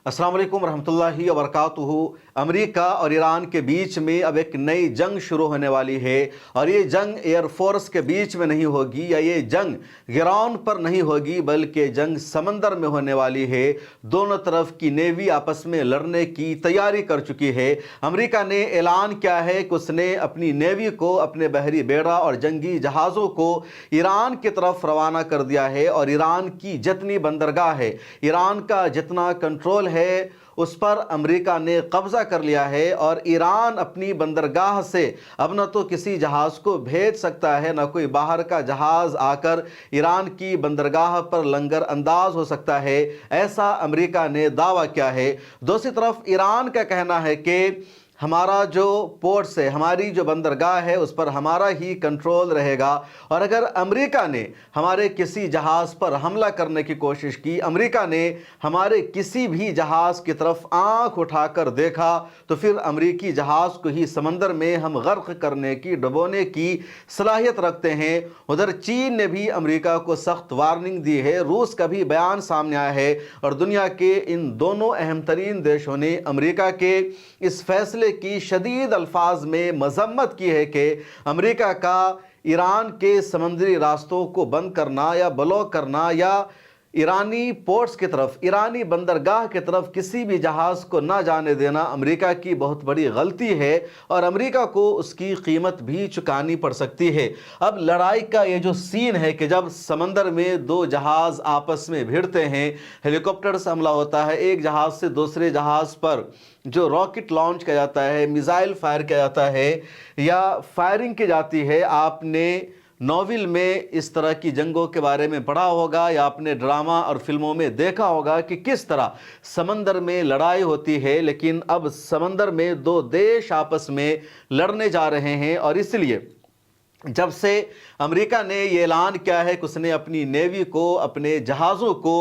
अस्सलाम वालेकुम रहमतुल्लाहि व बरकातुहू। अमेरिका और ईरान के बीच में अब एक नई जंग शुरू होने वाली है, और ये जंग एयरफोर्स के बीच में नहीं होगी, या ये जंग ग्राउंड पर नहीं होगी, बल्कि जंग समंदर में होने वाली है। दोनों तरफ की नेवी आपस में लड़ने की तैयारी कर चुकी है। अमेरिका ने ऐलान किया है कि उसने अपनी नेवी को, अपने बहरी बेड़ा और जंगी जहाज़ों को ईरान की तरफ रवाना कर दिया है, और ईरान की जितनी बंदरगाह है, ईरान का जितना कंट्रोल है उस पर अमेरिका ने कब्जा कर लिया है। और ईरान अपनी बंदरगाह से अब न तो किसी जहाज़ को भेज सकता है, न कोई बाहर का जहाज़ आकर ईरान की बंदरगाह पर लंगर अंदाज हो सकता है, ऐसा अमेरिका ने दावा किया है। दूसरी तरफ ईरान का कहना है कि हमारा जो पोर्ट्स है, हमारी जो बंदरगाह है, उस पर हमारा ही कंट्रोल रहेगा, और अगर अमेरिका ने हमारे किसी जहाज़ पर हमला करने की कोशिश की, अमेरिका ने हमारे किसी भी जहाज़ की तरफ आंख उठाकर देखा, तो फिर अमेरिकी जहाज़ को ही समंदर में हम गर्क करने की, डुबोने की सलाहियत रखते हैं। उधर चीन ने भी अमेरिका को सख्त वार्निंग दी है, रूस का भी बयान सामने आया है, और दुनिया के इन दोनों अहम तरीन देशों ने अमेरिका के इस फैसले की शदीद अल्फाज में मजम्मत की है कि अमेरिका का ईरान के समुद्री रास्तों को बंद करना या ब्लॉक करना, या ईरानी पोर्ट्स की तरफ, ईरानी बंदरगाह की तरफ किसी भी जहाज़ को ना जाने देना अमेरिका की बहुत बड़ी गलती है, और अमेरिका को उसकी कीमत भी चुकानी पड़ सकती है। अब लड़ाई का ये जो सीन है कि जब समंदर में दो जहाज़ आपस में भिड़ते हैं, हेलीकॉप्टर से हमला होता है, एक जहाज़ से दूसरे जहाज़ पर जो रॉकेट लॉन्च किया जाता है, मिसाइल फायर किया जाता है, या फायरिंग की जाती है। आपने नॉवेल में इस तरह की जंगों के बारे में पढ़ा होगा, या आपने ड्रामा और फिल्मों में देखा होगा कि किस तरह समंदर में लड़ाई होती है। लेकिन अब समंदर में दो देश आपस में लड़ने जा रहे हैं, और इसलिए जब से अमेरिका ने ये ऐलान किया है कि उसने अपनी नेवी को, अपने जहाज़ों को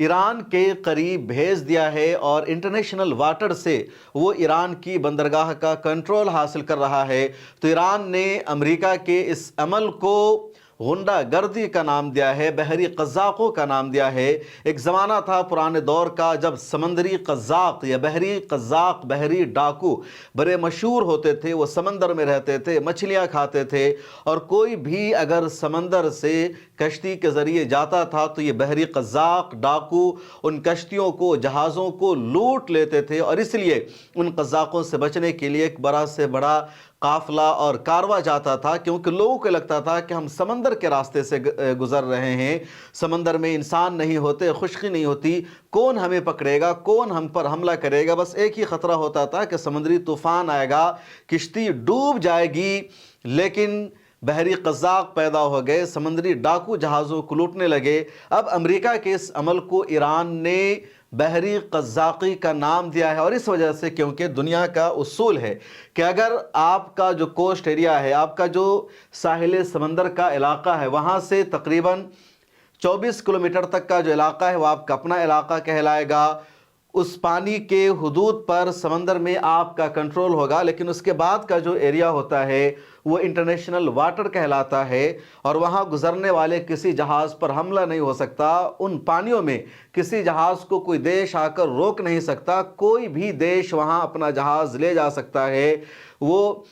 ईरान के करीब भेज दिया है, और इंटरनेशनल वाटर से वो ईरान की बंदरगाह का कंट्रोल हासिल कर रहा है, तो ईरान ने अमेरिका के इस अमल को गुंडा गर्दी का नाम दिया है, बहरी कज़ाक़ों का नाम दिया है। एक ज़माना था पुराने दौर का जब समंदरी कज़ाक़ या बहरी कज़ाक़, बहरी डाकू बड़े मशहूर होते थे। वो समंदर में रहते थे, मछलियाँ खाते थे, और कोई भी अगर समंदर से कश्ती के ज़रिए जाता था तो ये बहरी कज़ाक़, डाकू उन कश्तियों को, जहाज़ों को लूट लेते थे। और इसलिए उन कज़ाक़ों से बचने के लिए एक बड़ा से बड़ा काफिला और कारवा जाता था, क्योंकि लोगों को लगता था कि हम समंदर के रास्ते से गुजर रहे हैं, समंदर में इंसान नहीं होते, खुश्की नहीं होती, कौन हमें पकड़ेगा, कौन हम पर हमला करेगा। बस एक ही ख़तरा होता था कि समुद्री तूफ़ान आएगा, किश्ती डूब जाएगी। लेकिन बहरी कज़ाक़ पैदा हो गए, समुद्री डाकू जहाज़ों को लूटने लगे। अब अमेरिका के इस अमल को ईरान ने बहरी कज़ाक़ी का नाम दिया है, और इस वजह से क्योंकि दुनिया का उसूल है कि अगर आपका जो कोस्ट एरिया है, आपका जो साहिल समंदर का इलाका है, वहाँ से तकरीबन 24 किलोमीटर तक का जो इलाका है वो आपका अपना इलाका कहलाएगा। उस पानी के हुदूद पर समंदर में आपका कंट्रोल होगा, लेकिन उसके बाद का जो एरिया होता है वो इंटरनेशनल वाटर कहलाता है, और वहाँ गुजरने वाले किसी जहाज़ पर हमला नहीं हो सकता। उन पानियों में किसी जहाज़ को कोई देश आकर रोक नहीं सकता, कोई भी देश वहाँ अपना जहाज़ ले जा सकता है, वो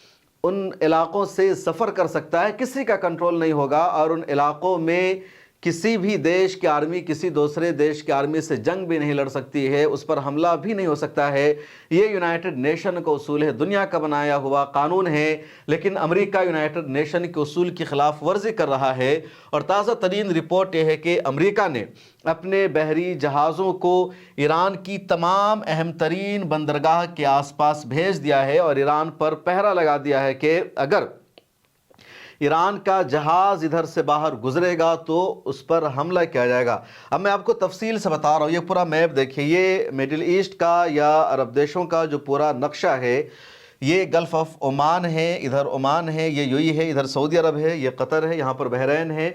उन इलाक़ों से सफ़र कर सकता है, किसी का कंट्रोल नहीं होगा। और उन इलाक़ों में किसी भी देश की आर्मी किसी दूसरे देश की आर्मी से जंग भी नहीं लड़ सकती है, उस पर हमला भी नहीं हो सकता है। ये यूनाइटेड नेशन का उसूल है, दुनिया का बनाया हुआ कानून है। लेकिन अमेरिका यूनाइटेड नेशन के उसूल की खिलाफ वर्जी कर रहा है, और ताज़ा तरीन रिपोर्ट यह है कि अमेरिका ने अपने बहरी जहाज़ों को ईरान की तमाम अहम तरीन बंदरगाह के आसपास भेज दिया है, और ईरान पर पहरा लगा दिया है कि अगर ईरान का जहाज़ इधर से बाहर गुजरेगा तो उस पर हमला किया जाएगा। अब मैं आपको तफसील से बता रहा हूँ, ये पूरा मैप देखिए, ये मिडिल ईस्ट का या अरब देशों का जो पूरा नक्शा है, ये गल्फ़ ऑफ ओमान है, इधर ओमान है, ये यूएई है, इधर सऊदी अरब है, ये कतर है, यहाँ पर बहरैन है,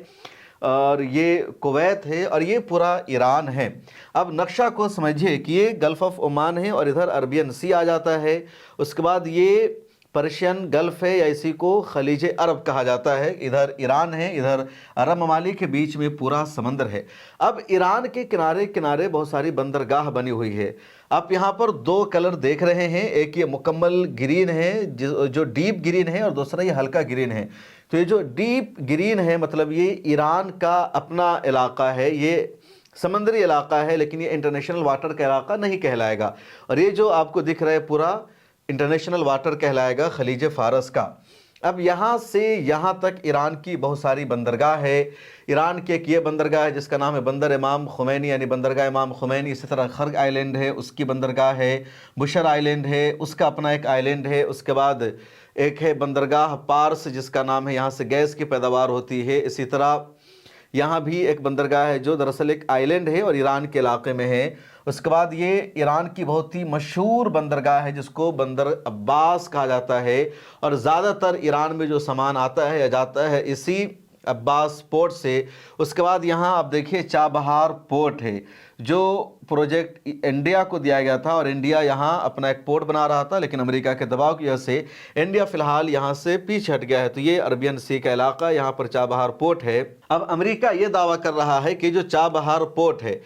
और ये कुवैत है, और ये पूरा ईरान है। अब नक्शा को समझिए कि ये गल्फ़ ऑफ ओमान है, और इधर अरबियन सी आ जाता है। उसके बाद ये पर्शियन गल्फ है या इसी को खलीज अरब कहा जाता है। इधर ईरान है, इधर अरब ममालिक के बीच में पूरा समंदर है। अब ईरान के किनारे किनारे बहुत सारी बंदरगाह बनी हुई है। आप यहाँ पर दो कलर देख रहे हैं, एक ये मुकम्मल ग्रीन है जो डीप ग्रीन है, और दूसरा ये हल्का ग्रीन है। तो ये जो डीप ग्रीन है मतलब ये ईरान का अपना इलाका है, ये समंदरी इलाका है, लेकिन ये इंटरनेशनल वाटर का इलाका नहीं कहलाएगा। और ये जो आपको दिख रहा है पूरा इंटरनेशनल वाटर कहलाएगा खलीज फारस का। अब यहाँ से यहाँ तक ईरान की बहुत सारी बंदरगाह है। ईरान की एक ये बंदरगाह है जिसका नाम है बंदर इमाम खुमैनी, यानी बंदरगाह इमाम खुमैनी। इसी तरह खर्ग आइलैंड है, उसकी बंदरगाह है। बुशर आइलैंड है, उसका अपना एक आइलैंड है। उसके बाद एक है बंदरगाह पार्स जिसका नाम है, यहाँ से गैस की पैदावार होती है। इसी तरह यहाँ भी एक बंदरगाह है जो दरअसल एक आइलैंड है और ईरान के इलाके में है। उसके बाद ये ईरान की बहुत ही मशहूर बंदरगाह है जिसको बंदर अब्बास कहा जाता है, और ज़्यादातर ईरान में जो सामान आता है या जाता है इसी अब्बास पोर्ट से। उसके बाद यहाँ आप देखिए चाबहार पोर्ट है जो प्रोजेक्ट इंडिया को दिया गया था, और इंडिया यहाँ अपना एक पोर्ट बना रहा था, लेकिन अमेरिका के दबाव की वजह से इंडिया फ़िलहाल यहाँ से पीछे हट गया है। तो ये अरबियन सी का इलाका, यहाँ पर चाबहार पोर्ट है। अब अमेरिका ये दावा कर रहा है कि जो चाबहार पोर्ट है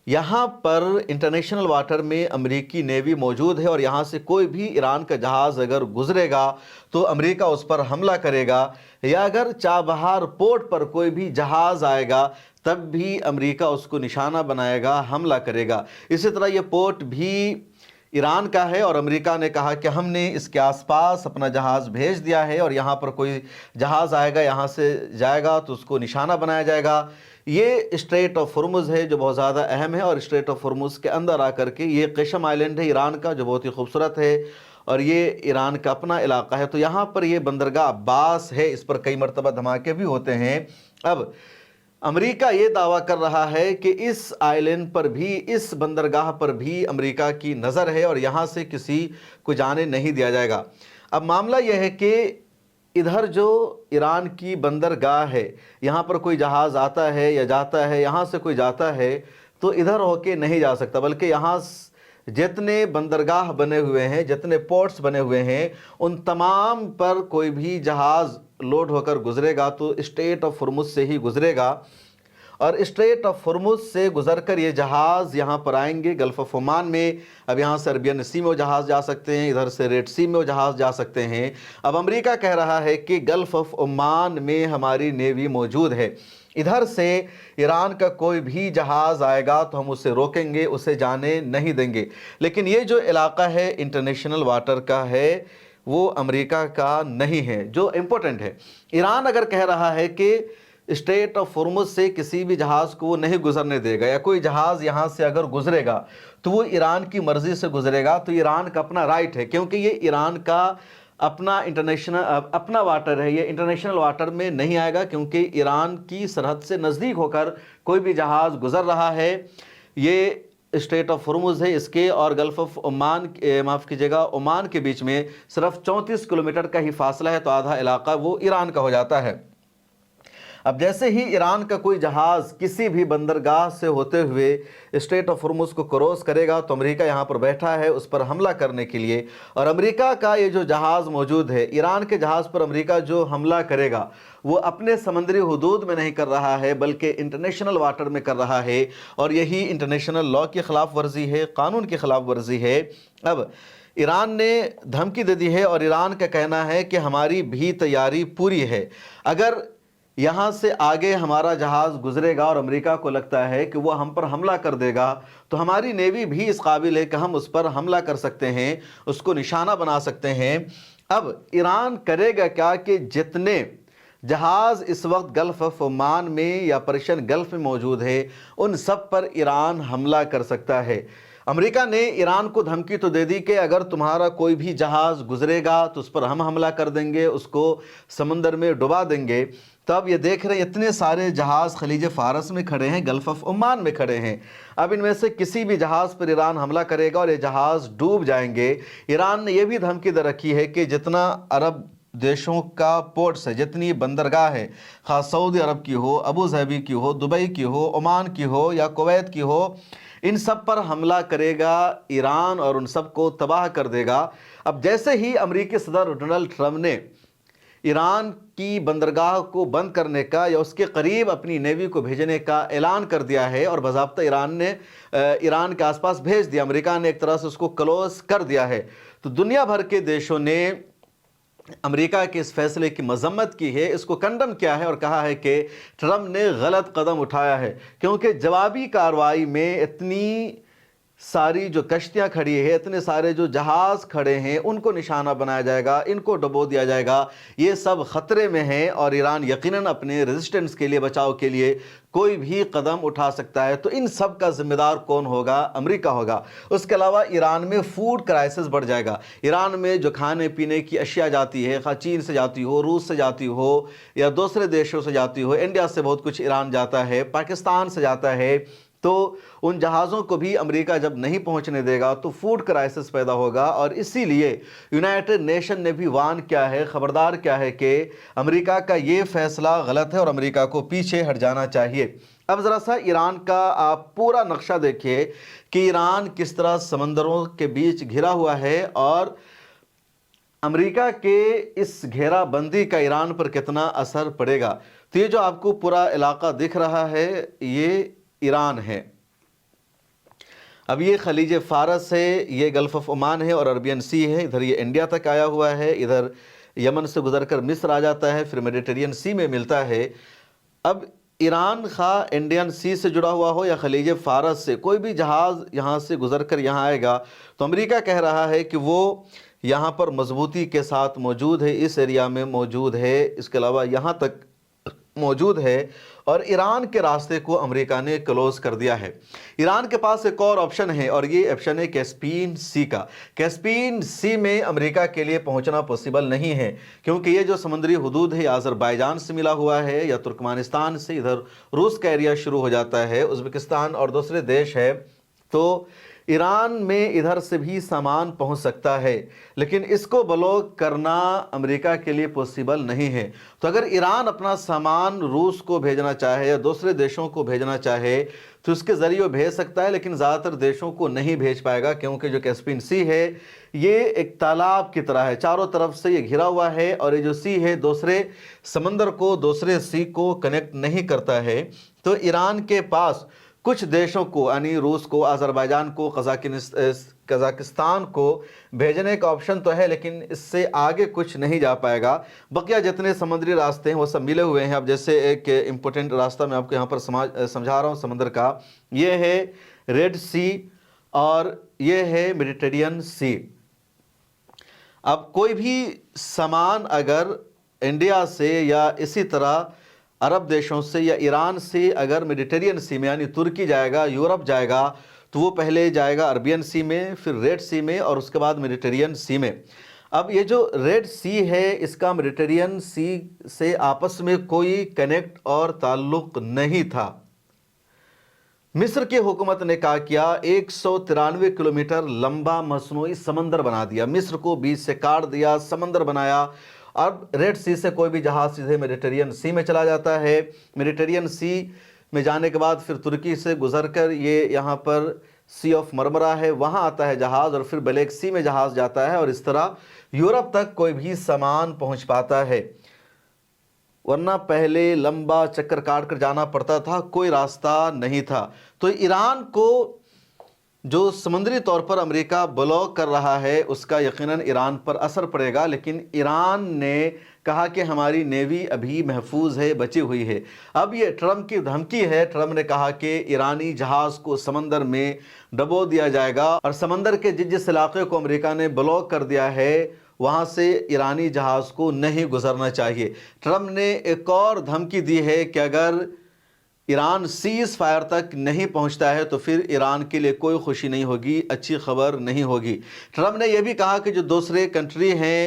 यहाँ पर इंटरनेशनल वाटर में अमेरिकी नेवी मौजूद है, और यहाँ से कोई भी ईरान का जहाज़ अगर गुजरेगा तो अमेरिका उस पर हमला करेगा, या अगर चाबहार पोर्ट पर कोई भी जहाज़ आएगा तब भी अमेरिका उसको निशाना बनाएगा, हमला करेगा। इसी तरह ये पोर्ट भी ईरान का है, और अमेरिका ने कहा कि हमने इसके आसपास अपना जहाज़ भेज दिया है, और यहाँ पर कोई जहाज़ आएगा, यहाँ से जाएगा तो उसको निशाना बनाया जाएगा। ये स्ट्रेट ऑफ हॉर्मुज़ है जो बहुत ज़्यादा अहम है, और स्ट्रेट ऑफ हॉर्मुज़ के अंदर आकर के ये क़शम आइलैंड है ईरान का जो बहुत ही खूबसूरत है, और ये ईरान का अपना इलाका है। तो यहाँ पर ये बंदरगाह अब्बास है, इस पर कई मरतबा धमाके भी होते हैं। अब अमेरिका ये दावा कर रहा है कि इस आइलैंड पर भी, इस बंदरगाह पर भी अमेरिका की नज़र है, और यहाँ से किसी को जाने नहीं दिया जाएगा। अब मामला यह है कि इधर जो ईरान की बंदरगाह है, यहाँ पर कोई जहाज़ आता है या जाता है, यहाँ से कोई जाता है तो इधर होके नहीं जा सकता, बल्कि यहाँ जितने बंदरगाह बने हुए हैं, जितने पोर्ट्स बने हुए हैं, उन तमाम पर कोई भी जहाज़ लोड होकर गुजरेगा तो स्ट्रेट ऑफ हॉर्मुज़ से ही गुजरेगा, और स्ट्रेट ऑफ हॉर्मुज़ से गुजरकर ये जहाज़ यहाँ पर आएंगे गल्फ़ ऑफ ओमान में। अब यहाँ से अरबियन सी में वो जहाज़ जा सकते हैं, इधर से रेड सी में वो जहाज़ जा सकते हैं। अब अमेरिका कह रहा है कि गल्फ़ ऑफ ओमान में हमारी नेवी मौजूद है, इधर से ईरान का कोई भी जहाज़ आएगा तो हम उसे रोकेंगे, उसे जाने नहीं देंगे। लेकिन ये जो इलाका है इंटरनेशनल वाटर का है, वो अमेरिका का नहीं है, जो इम्पोर्टेंट है। ईरान अगर कह रहा है कि स्ट्रेट ऑफ हॉर्मुज़ से किसी भी जहाज़ को वो नहीं गुजरने देगा, या कोई जहाज़ यहाँ से अगर गुजरेगा तो वो ईरान की मर्ज़ी से गुजरेगा, तो ईरान का अपना राइट है, क्योंकि ये ईरान का अपना इंटरनेशनल अपना वाटर है, ये इंटरनेशनल वाटर में नहीं आएगा, क्योंकि ईरान की सरहद से नज़दीक होकर कोई भी जहाज़ गुज़र रहा है। ये स्ट्रेट ऑफ हॉर्मुज़ है इसके और गल्फ़ ऑफ ओमान, माफ़ कीजिएगा, ओमान के बीच में सिर्फ 34 किलोमीटर का ही फासला है, तो आधा इलाका वो ईरान का हो जाता है। अब जैसे ही ईरान का कोई जहाज़ किसी भी बंदरगाह से होते हुए स्ट्रेट ऑफ हॉर्मुज़ को क्रॉस करेगा तो अमेरिका यहाँ पर बैठा है उस पर हमला करने के लिए, और अमेरिका का ये जो जहाज़ मौजूद है, ईरान के जहाज़ पर अमेरिका जो हमला करेगा वो अपने समंदरी हुदूद में नहीं कर रहा है, बल्कि इंटरनेशनल वाटर में कर रहा है, और यही इंटरनेशनल लॉ की ख़िलाफ़ वर्जी है, कानून की ख़िलाफ़ वर्जी है। अब ईरान ने धमकी दे दी है, और ईरान का कहना है कि हमारी भी तैयारी पूरी है, अगर यहाँ से आगे हमारा जहाज़ गुजरेगा और अमेरिका को लगता है कि वो हम पर हमला कर देगा, तो हमारी नेवी भी इस काबिल है कि हम उस पर हमला कर सकते हैं, उसको निशाना बना सकते हैं। अब ईरान करेगा क्या कि जितने जहाज़ इस वक्त गल्फ़ ऑफ ओमान में या पर्शियन गल्फ़ में मौजूद है उन सब पर ईरान हमला कर सकता है। अमेरिका ने ईरान को धमकी तो दे दी कि अगर तुम्हारा कोई भी जहाज़ गुजरेगा तो उस पर हम हमला कर देंगे, उसको समंदर में डुबा देंगे। तो अब ये देख रहे हैं इतने सारे जहाज़ खलीज फ़ारस में खड़े हैं, गल्फ़ ऑफ ओमान में खड़े हैं। अब इनमें से किसी भी जहाज़ पर ईरान हमला करेगा और ये जहाज़ डूब जाएंगे। ईरान ने यह भी धमकी दे रखी है कि जितना अरब देशों का पोर्ट्स है, जितनी बंदरगाह है, ख़ास सऊदी अरब की हो, अबू धाबी की हो, दुबई की हो, ओमान की हो या कुवैत की हो, ان سب پر حملہ کرے گا ایران اور ان سب کو تباہ کر دے گا۔ اب جیسے ہی امریکی صدر ڈونلڈ ٹرمپ نے ایران کی بندرگاہ کو بند کرنے کا یا اس کے قریب اپنی نیوی کو بھیجنے کا اعلان کر دیا ہے اور باضابطہ ایران کے آس پاس بھیج دیا، امریکہ نے ایک طرح سے اس کو کلوز کر دیا ہے، تو دنیا بھر کے دیشوں نے امریکہ کے اس فیصلے کی مذمت کی ہے، اس کو کنڈم کیا ہے اور کہا ہے کہ ٹرمپ نے غلط قدم اٹھایا ہے، کیونکہ جوابی کارروائی میں اتنی ساری جو کشتیاں کھڑی ہیں، اتنے سارے جو جہاز کھڑے ہیں، ان کو نشانہ بنایا جائے گا، ان کو ڈبو دیا جائے گا، یہ سب خطرے میں ہیں اور ایران یقیناً اپنے ریزسٹنس کے لیے، بچاؤ کے لیے کوئی بھی قدم اٹھا سکتا ہے۔ تو ان سب کا ذمہ دار کون ہوگا؟ امریکہ ہوگا۔ اس کے علاوہ ایران میں فوڈ کرائسس بڑھ جائے گا۔ ایران میں جو کھانے پینے کی اشیاء جاتی ہے، خواہ چین سے جاتی ہو، روس سے جاتی ہو یا دوسرے دیشوں سے جاتی ہو، انڈیا سے بہت کچھ ایران جاتا ہے، پاکستان سے جاتا ہے، تو ان جہازوں کو بھی امریکہ جب نہیں پہنچنے دے گا تو فوڈ کرائسس پیدا ہوگا، اور اسی لیے یونائٹڈ نیشن نے بھی وارن کیا ہے، خبردار کیا ہے کہ امریکہ کا یہ فیصلہ غلط ہے اور امریکہ کو پیچھے ہٹ جانا چاہیے۔ اب ذرا سا ایران کا آپ پورا نقشہ دیکھیے کہ ایران کس طرح سمندروں کے بیچ گھرا ہوا ہے اور امریکہ کے اس گھیرا بندی کا ایران پر کتنا اثر پڑے گا۔ تو یہ جو آپ کو پورا علاقہ دکھ رہا ہے یہ ایران ہے۔ اب یہ خلیج فارس ہے، یہ گلف آف عمان ہے اور عربین سی ہے، ادھر یہ انڈیا تک آیا ہوا ہے، ادھر یمن سے گزر کر مصر آ جاتا ہے، پھر میڈیٹرین سی میں ملتا ہے۔ اب ایران خواہ انڈین سی سے جڑا ہوا ہو یا خلیج فارس سے، کوئی بھی جہاز یہاں سے گزر کر یہاں آئے گا تو امریکہ کہہ رہا ہے کہ وہ یہاں پر مضبوطی کے ساتھ موجود ہے، اس ایریا میں موجود ہے، اس کے علاوہ یہاں تک موجود ہے، اور ایران کے راستے کو امریکہ نے کلوز کر دیا ہے۔ ایران کے پاس ایک اور آپشن ہے اور یہ آپشن ہے کیسپین سی کا۔ کیسپین سی میں امریکہ کے لیے پہنچنا پوسیبل نہیں ہے، کیونکہ یہ جو سمندری حدود ہے آذربائیجان سے ملا ہوا ہے یا ترکمانستان سے، ادھر روس کا ایریا شروع ہو جاتا ہے، ازبکستان اور دوسرے دیش ہے، تو ایران میں ادھر سے بھی سامان پہنچ سکتا ہے، لیکن اس کو بلاک کرنا امریکہ کے لیے پوسیبل نہیں ہے۔ تو اگر ایران اپنا سامان روس کو بھیجنا چاہے یا دوسرے دیشوں کو بھیجنا چاہے تو اس کے ذریعے بھیج سکتا ہے، لیکن زیادہ تر دیشوں کو نہیں بھیج پائے گا، کیونکہ جو کیسپین سی ہے یہ ایک تالاب کی طرح ہے، چاروں طرف سے یہ گھرا ہوا ہے، اور یہ جو سی ہے دوسرے سمندر کو، دوسرے سی کو کنیکٹ نہیں کرتا ہے۔ تو ایران کے پاس کچھ دیشوں کو، یعنی روس کو، آذربائیجان کو، قزاقستان کو بھیجنے کا آپشن تو ہے، لیکن اس سے آگے کچھ نہیں جا پائے گا۔ بقیہ جتنے سمندری راستے ہیں وہ سب ملے ہوئے ہیں۔ اب جیسے ایک امپورٹنٹ راستہ میں آپ کو یہاں پر سمجھا رہا ہوں سمندر کا، یہ ہے ریڈ سی اور یہ ہے میڈیٹرین سی۔ اب کوئی بھی سامان اگر انڈیا سے یا اسی طرح عرب دیشوں سے یا ایران سے اگر میڈیٹرین سی میں، یعنی ترکی جائے گا، یورپ جائے گا، تو وہ پہلے جائے گا عربین سی میں، پھر ریڈ سی میں، اور اس کے بعد میڈیٹرین سی میں۔ اب یہ جو ریڈ سی ہے اس کا میڈیٹرین سی سے آپس میں کوئی کنیکٹ اور تعلق نہیں تھا۔ مصر کی حکومت نے کہا کیا 193 کلومیٹر لمبا مصنوعی سمندر بنا دیا، مصر کو بیچ سے کاٹ دیا، سمندر بنایا۔ اب ریڈ سی سے کوئی بھی جہاز سیدھے میڈیٹرین سی میں چلا جاتا ہے، میڈیٹرین سی میں جانے کے بعد پھر ترکی سے گزر کر یہ یہاں پر سی آف مرمرا ہے، وہاں آتا ہے جہاز، اور پھر بلیک سی میں جہاز جاتا ہے، اور اس طرح یورپ تک کوئی بھی سامان پہنچ پاتا ہے، ورنہ پہلے لمبا چکر کاٹ کر جانا پڑتا تھا، کوئی راستہ نہیں تھا۔ تو ایران کو جو سمندری طور پر امریکہ بلاک کر رہا ہے اس کا یقیناً ایران پر اثر پڑے گا، لیکن ایران نے کہا کہ ہماری نیوی ابھی محفوظ ہے، بچی ہوئی ہے۔ اب یہ ٹرمپ کی دھمکی ہے، ٹرمپ نے کہا کہ ایرانی جہاز کو سمندر میں ڈبو دیا جائے گا، اور سمندر کے جس علاقے کو امریکہ نے بلاک کر دیا ہے وہاں سے ایرانی جہاز کو نہیں گزرنا چاہیے۔ ٹرمپ نے ایک اور دھمکی دی ہے کہ اگر ایران سیز فائر تک نہیں پہنچتا ہے تو پھر ایران کے لیے کوئی خوشی نہیں ہوگی، اچھی خبر نہیں ہوگی۔ ٹرمپ نے یہ بھی کہا کہ جو دوسرے کنٹری ہیں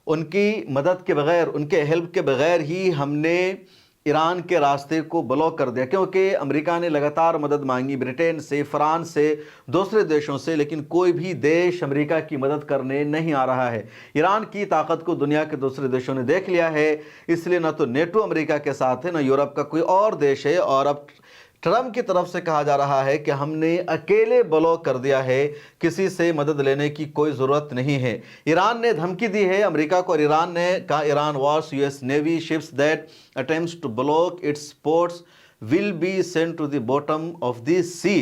ان کی مدد کے بغیر، ان کے ہیلپ کے بغیر ہی ہم نے ایران کے راستے کو بلاک کر دیا، کیونکہ امریکہ نے لگاتار مدد مانگی برٹین سے، فرانس سے، دوسرے دیشوں سے، لیکن کوئی بھی دیش امریکہ کی مدد کرنے نہیں آ رہا ہے۔ ایران کی طاقت کو دنیا کے دوسرے دیشوں نے دیکھ لیا ہے، اس لیے نہ تو نیٹو امریکہ کے ساتھ ہے، نہ یورپ کا کوئی اور دیش ہے، اور اب ट्रम्प की तरफ से कहा जा रहा है कि हमने अकेले ब्लॉक कर दिया है, किसी से मदद लेने की कोई ज़रूरत नहीं है। ईरान ने धमकी दी है अमेरिका को, और ईरान ने कहा Iran warns US navy ships that attempts to block its ports will be sent to the bottom of the sea.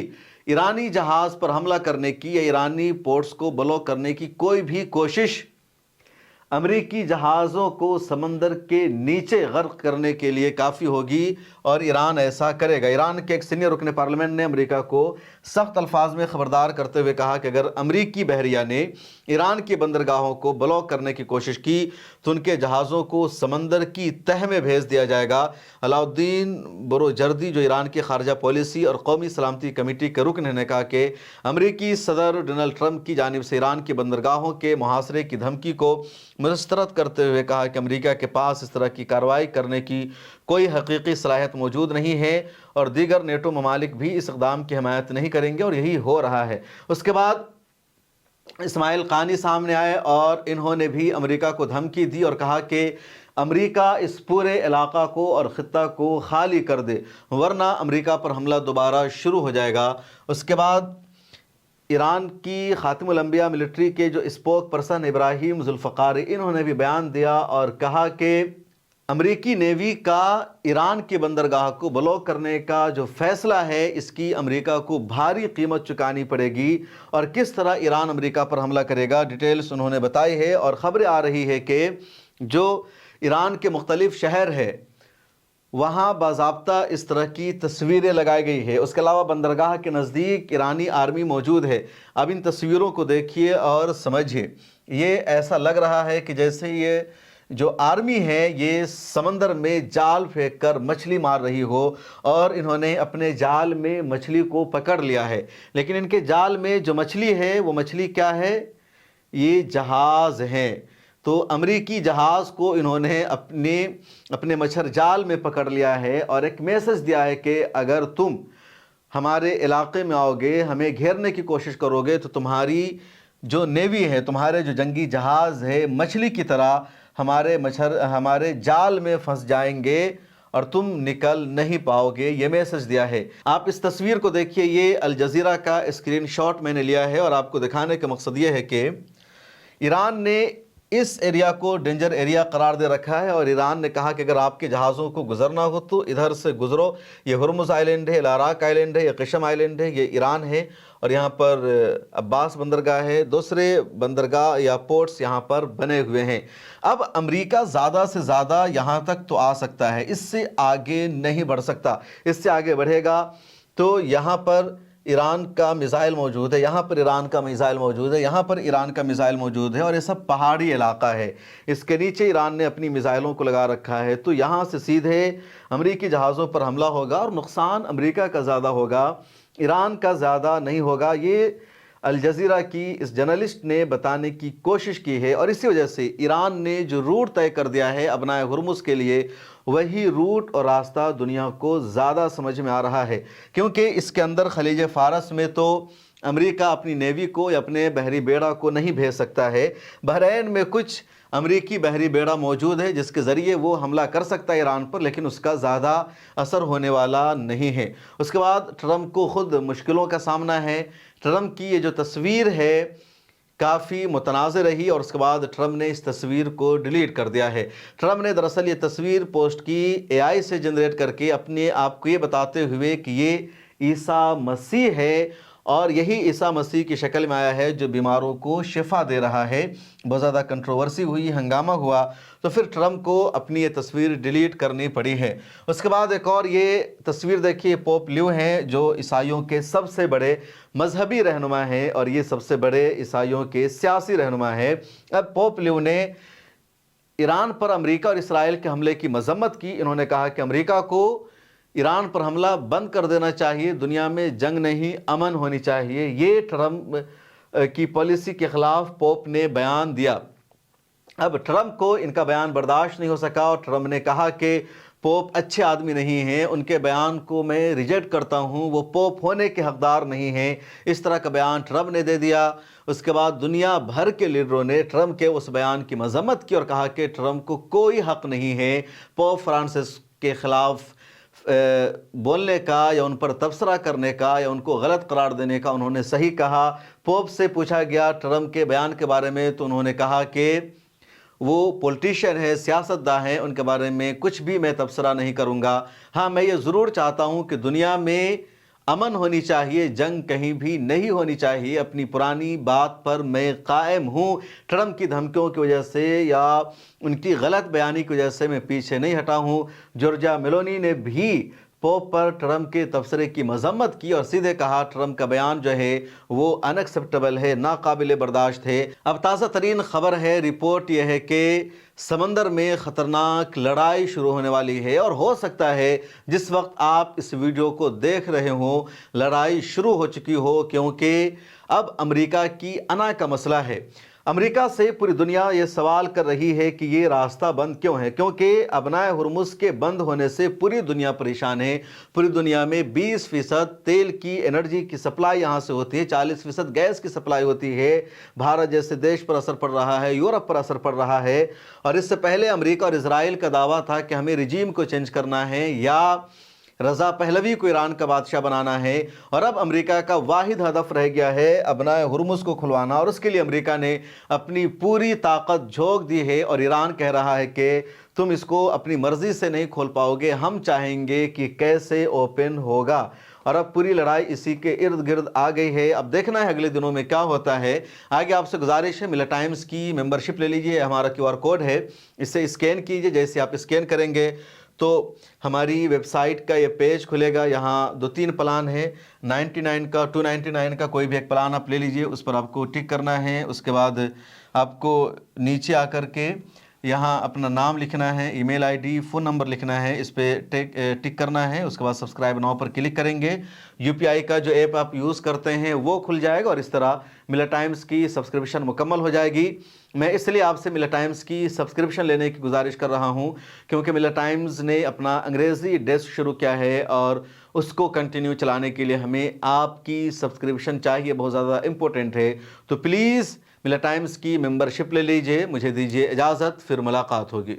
ईरानी जहाज़ पर हमला करने की या ईरानी पोर्ट्स को ब्लॉक करने की कोई भी कोशिश अमेरिकी जहाज़ों को समंदर के नीचे गर्क करने के लिए काफ़ी होगी, और ईरान ऐसा करेगा। ईरान के एक सीनियर रुकन पार्लियामेंट ने अमेरिका को सख्त अल्फाज में ख़बरदार करते हुए कहा कि अगर अमेरिकी बहरिया ने ईरान की बंदरगाहों को ब्लॉक करने की कोशिश की तो उनके जहाज़ों को समंदर की तह में भेज दिया जाएगा। अलाउद्दीन बुरुजर्दी, जो ईरान की खारजा पॉलिसी और कौमी सलामती कमेटी के रुकन, ने कहा कि अमेरिकी सदर डोनाल्ड ट्रंप की जानिब से ईरान की बंदरगाहों के मुहासरे की धमकी को मुस्तरद करते हुए कहा कि अमेरिका के पास इस तरह की कार्रवाई करने की कोई हकीकी सलाहियत मौजूद नहीं है, और दीगर नेटो ममालिक भी इस इक़दाम की हिमायत नहीं करेंगे, और यही हो रहा है। उसके बाद इस्माइल क़ानी सामने आए और इन्होंने भी अमेरिका को धमकी दी और कहा कि अमेरिका इस पूरे इलाका को और ख़ित्ता को खाली कर दे, वरना अमेरिका पर हमला दोबारा शुरू हो जाएगा। उसके बाद ईरान की ख़ातिमुल अंबिया मिलिट्री के जो स्पोक पर्सन इब्राहिम जुल्फ़िकार, इन्होंने भी बयान दिया और कहा कि अमेरिकी नेवी का ईरान की बंदरगाह को ब्लॉक करने का जो फ़ैसला है, इसकी अमेरिका को भारी कीमत चुकानी पड़ेगी, और किस तरह ईरान अमेरिका पर हमला करेगा डिटेल्स उन्होंने बताई है। और ख़बरें आ रही है कि जो ईरान के मुख्तलिफ़ शहर है वहाँ बाज़ाब्ता इस तरह की तस्वीरें लगाई गई है। उसके अलावा बंदरगाह के नज़दीक ईरानी आर्मी मौजूद है। अब इन तस्वीरों को देखिए और समझिए, ये ऐसा लग रहा है कि जैसे ये जो आर्मी है ये समंदर में जाल फेंक कर मछली मार रही हो, और इन्होंने अपने जाल में मछली को पकड़ लिया है। लेकिन इनके जाल में जो मछली है वो मछली क्या है? ये जहाज़ हैं। तो अमेरिकी जहाज़ को इन्होंने अपने मच्छर जाल में पकड़ लिया है, और एक मैसेज दिया है कि अगर तुम हमारे इलाके में आओगे, हमें घेरने की कोशिश करोगे, तो तुम्हारी जो नेवी है, तुम्हारे जो जंगी जहाज़ है, मछली की तरह हमारे जाल में फंस जाएंगे और तुम निकल नहीं पाओगे। ये मैसेज दिया है। आप इस तस्वीर को देखिए, ये अल जज़ीरा का स्क्रीनशॉट मैंने लिया है, और आपको दिखाने का मकसद ये है कि ईरान ने इस एरिया को डेंजर एरिया करार दे रखा है, और ईरान ने कहा कि अगर आपके जहाज़ों को गुजरना हो तो इधर से गुजरो। ये हुर्मुज़ आइलैंड है, लाराक आइलैंड है, ये क़िशम आइलैंड है, ये ईरान है, और यहाँ पर अब्बास बंदरगाह है, दूसरे बंदरगाह या पोर्ट्स यहाँ पर बने हुए हैं। अब अमेरिका ज़्यादा से ज़्यादा यहाँ तक तो आ सकता है, इससे आगे नहीं बढ़ सकता। इससे आगे बढ़ेगा तो यहाँ पर ईरान का मिसाइल मौजूद है, यहाँ पर ईरान का मिसाइल मौजूद है, यहाँ पर ईरान का मिसाइल मौजूद है, और ये सब पहाड़ी इलाका है। इसके नीचे ईरान ने अपनी मिसाइलों को लगा रखा है। तो यहाँ से सीधे अमेरिकी जहाज़ों पर हमला होगा, और नुकसान अमेरिका का ज़्यादा होगा, ईरान का ज़्यादा नहीं होगा। ये अल जज़ीरा की इस जर्नलिस्ट ने बताने की कोशिश की है, और इसी वजह से ईरान ने जो रूट तय कर दिया है अपनाए हुर्मुज़ के लिए, वही रूट और रास्ता दुनिया को ज़्यादा समझ में आ रहा है, क्योंकि इसके अंदर खलीज फ़ारस में तो अमेरिका अपनी नेवी को या अपने बहरी बेड़ा को नहीं भेज सकता है। बहरैन में कुछ अमेरिकी बहरी बेड़ा मौजूद है जिसके ज़रिए वो हमला कर सकता है ईरान पर, लेकिन उसका ज़्यादा असर होने वाला नहीं है। उसके बाद ट्रंप को ख़ुद मुश्किलों का सामना है। ट्रंप की ये जो तस्वीर है काफ़ी मुतनाज़ रही, और उसके बाद ट्रंप ने इस तस्वीर को डिलीट कर दिया है। ट्रंप ने दरअसल ये तस्वीर पोस्ट की AI से जनरेट करके अपने आप को ये बताते हुए कि ये ईसा मसीह है, और यही ईसा मसीह की शक्ल में आया है जो बीमारों को शिफा दे रहा है। बहुत ज़्यादा कंट्रोवर्सी हुई, हंगामा हुआ, तो फिर ट्रंप को अपनी ये तस्वीर डिलीट करनी पड़ी है। उसके बाद एक और ये तस्वीर देखिए, पोप लियो हैं जो ईसाइयों के सबसे बड़े मजहबी रहनुमा हैं, और ये सबसे बड़े ईसाइयों के सियासी रहनुमा हैं। अब पोप लियो ने ईरान पर अमेरिका और इसराइल के हमले की मजम्मत की। इन्होंने कहा कि अमेरिका को ईरान पर हमला बंद कर देना चाहिए, दुनिया में जंग नहीं अमन होनी चाहिए। ये ट्रंप की पॉलिसी के ख़िलाफ़ पोप ने बयान दिया। अब ट्रंप को इनका बयान बर्दाश्त नहीं हो सका, और ट्रंप ने कहा कि पोप अच्छे आदमी नहीं हैं, उनके बयान को मैं रिजेक्ट करता हूं, वो पोप होने के हकदार नहीं हैं। इस तरह का बयान ट्रंप ने दे दिया। उसके बाद दुनिया भर के लीडरों ने ट्रंप के उस बयान की मजम्मत की और कहा कि ट्रंप को कोई हक़ नहीं है पोप फ्रांसिस के ख़िलाफ़ बोलने का या उन पर तबसरा करने का या उनको गलत करार देने का उन्होंने सही कहा। पोप से पूछा गया ट्रंप के बयान के बारे में तो उन्होंने कहा कि वो पॉलिटिशियन है, सियासतदान है, उनके बारे में कुछ भी मैं तबसरा नहीं करूँगा। हाँ, मैं ये ज़रूर चाहता हूँ कि दुनिया में अमन होनी चाहिए, जंग कहीं भी नहीं होनी चाहिए। अपनी पुरानी बात पर मैं कायम हूँ। ट्रंप की धमकियों की वजह से या उनकी गलत बयानी की वजह से मैं पीछे नहीं हटा हूँ। जॉर्जिया मेलोनी ने भी पोप पर ट्रंप के तबसरे की मजम्मत की और सीधे कहा ट्रंप का बयान जो है वो अनएक्सेप्टेबल है, नाकाबिले बर्दाश्त है। अब ताज़ा तरीन खबर है, रिपोर्ट यह है कि समंदर में ख़तरनाक लड़ाई शुरू होने वाली है और हो सकता है जिस वक्त आप इस वीडियो को देख रहे हो लड़ाई शुरू हो चुकी हो, क्योंकि अब अमेरिका की अना का मसला है। अमेरिका से पूरी दुनिया ये सवाल कर रही है कि ये रास्ता बंद क्यों है, क्योंकि अबनाए हुर्मुज़ के बंद होने से पूरी दुनिया परेशान है। पूरी दुनिया में 20% तेल की एनर्जी की सप्लाई यहाँ से होती है, 40% गैस की सप्लाई होती है। भारत जैसे देश पर असर पड़ रहा है, यूरोप पर असर पड़ रहा है। और इससे पहले अमेरिका और इजराइल का दावा था कि हमें रिजीम को चेंज करना है या रज़ा पहलवी को ईरान का बादशाह बनाना है। और अब अमेरिका का वाहिद हदफ रह गया है अबनाए हुर्मुज़ को खुलवाना, और उसके लिए अमेरिका ने अपनी पूरी ताकत झोंक दी है। और ईरान कह रहा है कि तुम इसको अपनी मर्ज़ी से नहीं खोल पाओगे, हम चाहेंगे कि कैसे ओपन होगा। और अब पूरी लड़ाई इसी के इर्द गिर्द आ गई है। अब देखना है अगले दिनों में क्या होता है। आगे आपसे गुजारिश है, मिला टाइम्स की मेंबरशिप ले लीजिए, हमारा QR कोड है, इसे स्कैन कीजिए। जैसे आप स्कैन करेंगे तो हमारी वेबसाइट का ये पेज खुलेगा। यहाँ 2-3 प्लान है, 99 का, 299 का, कोई भी एक प्लान आप ले लीजिए। उस पर आपको टिक करना है। उसके बाद आपको नीचे आकर के यहाँ अपना नाम लिखना है, ईमेल आईडी, फ़ोन नंबर लिखना है, इस पर टिक करना है। उसके बाद सब्सक्राइब नाउ पर क्लिक करेंगे। UPI का जो ऐप आप यूज़ करते हैं वो खुल जाएगा और इस तरह मिला टाइम्स की सब्सक्रिप्शन मुकम्मल हो जाएगी। मैं इसलिए आपसे मिला टाइम्स की सब्सक्रिप्शन लेने की गुजारिश कर रहा हूं क्योंकि मिला टाइम्स ने अपना अंग्रेज़ी डेस्क शुरू किया है और उसको कंटिन्यू चलाने के लिए हमें आपकी सब्सक्रिप्शन चाहिए, बहुत ज़्यादा इम्पोर्टेंट है। तो प्लीज़ मिला टाइम्स की मेंबरशिप ले लीजिए। मुझे दीजिए इजाज़त, फिर मुलाकात होगी।